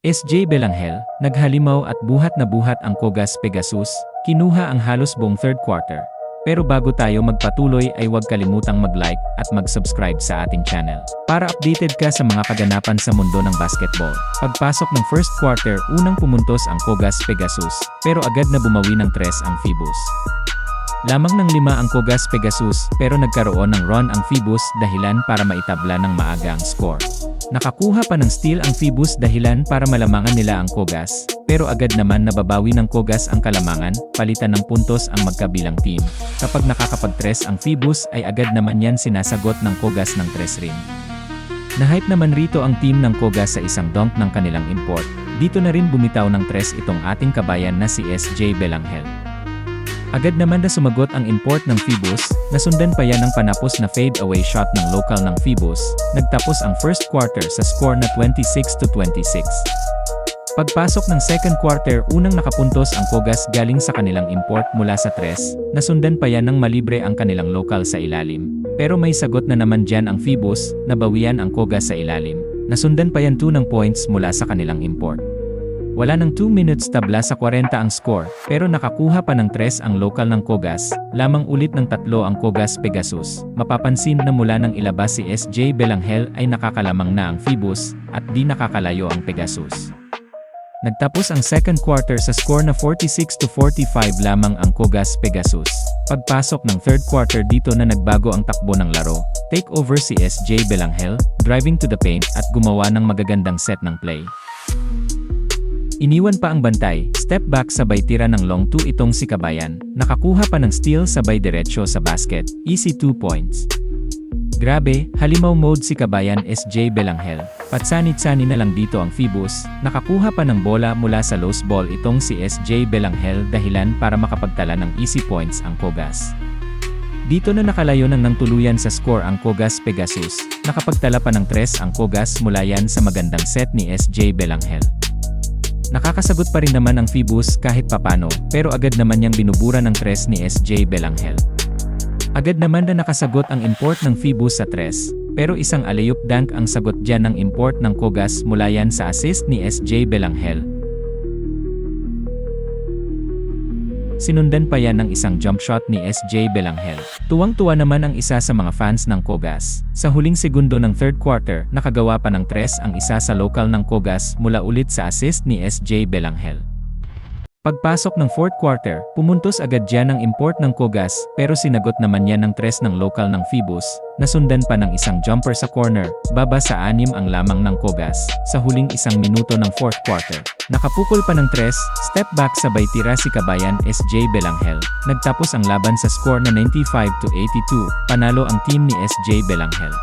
SJ Belanghel, naghalimaw at buhat na buhat ang Cogas Pegasus, kinuha ang halos buong third quarter. Pero bago tayo magpatuloy ay huwag kalimutang mag-like at mag-subscribe sa ating channel para updated ka sa mga kaganapan sa mundo ng basketball. Pagpasok ng first quarter, unang pumuntos ang Cogas Pegasus, pero agad na bumawi ng 3 ang Phoebus. Lamang ng 5 ang Cogas Pegasus, pero nagkaroon ng run ang Phoebus dahilan para maitabla ng maaga ang score. Nakakuha pa ng steal ang Phoebus dahilan para malamangan nila ang Cogas, pero agad naman nababawi ng Cogas ang kalamangan, palitan ng puntos ang magkabilang team. Kapag nakakapag-3 ang Phoebus ay agad naman yan sinasagot ng Cogas ng 3 rin. Nahype naman rito ang team ng Cogas sa isang dunk ng kanilang import. Dito na rin bumitaw ng 3 itong ating kabayan na si SJ Belanghel. Agad naman na sumagot ang import ng Phoebus, nasundan pa yan ng panapos na fade-away shot ng local ng Phoebus, nagtapos ang first quarter sa score na 26-26. Pagpasok ng second quarter, unang nakapuntos ang Cogas galing sa kanilang import mula sa 3, nasundan pa yan ng malibre ang kanilang local sa ilalim. Pero may sagot na naman dyan ang Phoebus, nabawian ang Cogas sa ilalim, nasundan pa yan 2 ng points mula sa kanilang import. Wala ng 2 minutes tabla sa 40 ang score, pero nakakuha pa ng 3 ang local ng Cogas, lamang ulit ng 3 ang Cogas Pegasus. Mapapansin na mula nang ilabas si SJ Belanghel ay nakakalamang na ang Phoebus, at di nakakalayo ang Pegasus. Nagtapos ang second quarter sa score na 46-45 lamang ang Cogas Pegasus. Pagpasok ng third quarter dito na nagbago ang takbo ng laro, take over si SJ Belanghel, driving to the paint at gumawa ng magagandang set ng play. Iniwan pa ang bantay, step back sabay tira ng long 2 itong si Kabayan, nakakuha pa ng steal sabay diretsyo sa basket, easy 2 points. Grabe, halimaw mode si Kabayan SJ Belanghel, patsanit-sani na lang dito ang Phoebus, nakakuha pa ng bola mula sa loose ball itong si SJ Belanghel dahilan para makapagtala ng easy points ang Cogas. Dito na nakalayo ng tuluyan sa score ang Cogas Pegasus, nakapagtala pa ng 3 ang Cogas mula yan sa magandang set ni SJ Belanghel. Nakakasagot pa rin naman ang Phoebus kahit papano, pero agad naman niyang binubura ng 3 ni SJ Belanghel. Agad naman na nakasagot ang import ng Phoebus sa 3, pero isang alley-oop dunk ang sagot dyan ng import ng Cogas mula yan sa assist ni SJ Belanghel. Sinundan pa yan ng isang jump shot ni SJ Belanghel. Tuwang-tuwa naman ang isa sa mga fans ng Cogas. Sa huling segundo ng third quarter, nakagawa pa ng 3 ang isa sa local ng Cogas mula ulit sa assist ni SJ Belanghel. Pagpasok ng fourth quarter, pumuntos agad dyan ang import ng Cogas, pero sinagot naman yan ng 3 ng local ng Phoebus, nasundan pa ng isang jumper sa corner, baba sa 6 ang lamang ng Cogas, sa huling 1 minuto ng fourth quarter. Nakapukol pa ng 3, step back sabay tira si Kabayan SJ Belanghel, nagtapos ang laban sa score na 95-82, panalo ang team ni SJ Belanghel.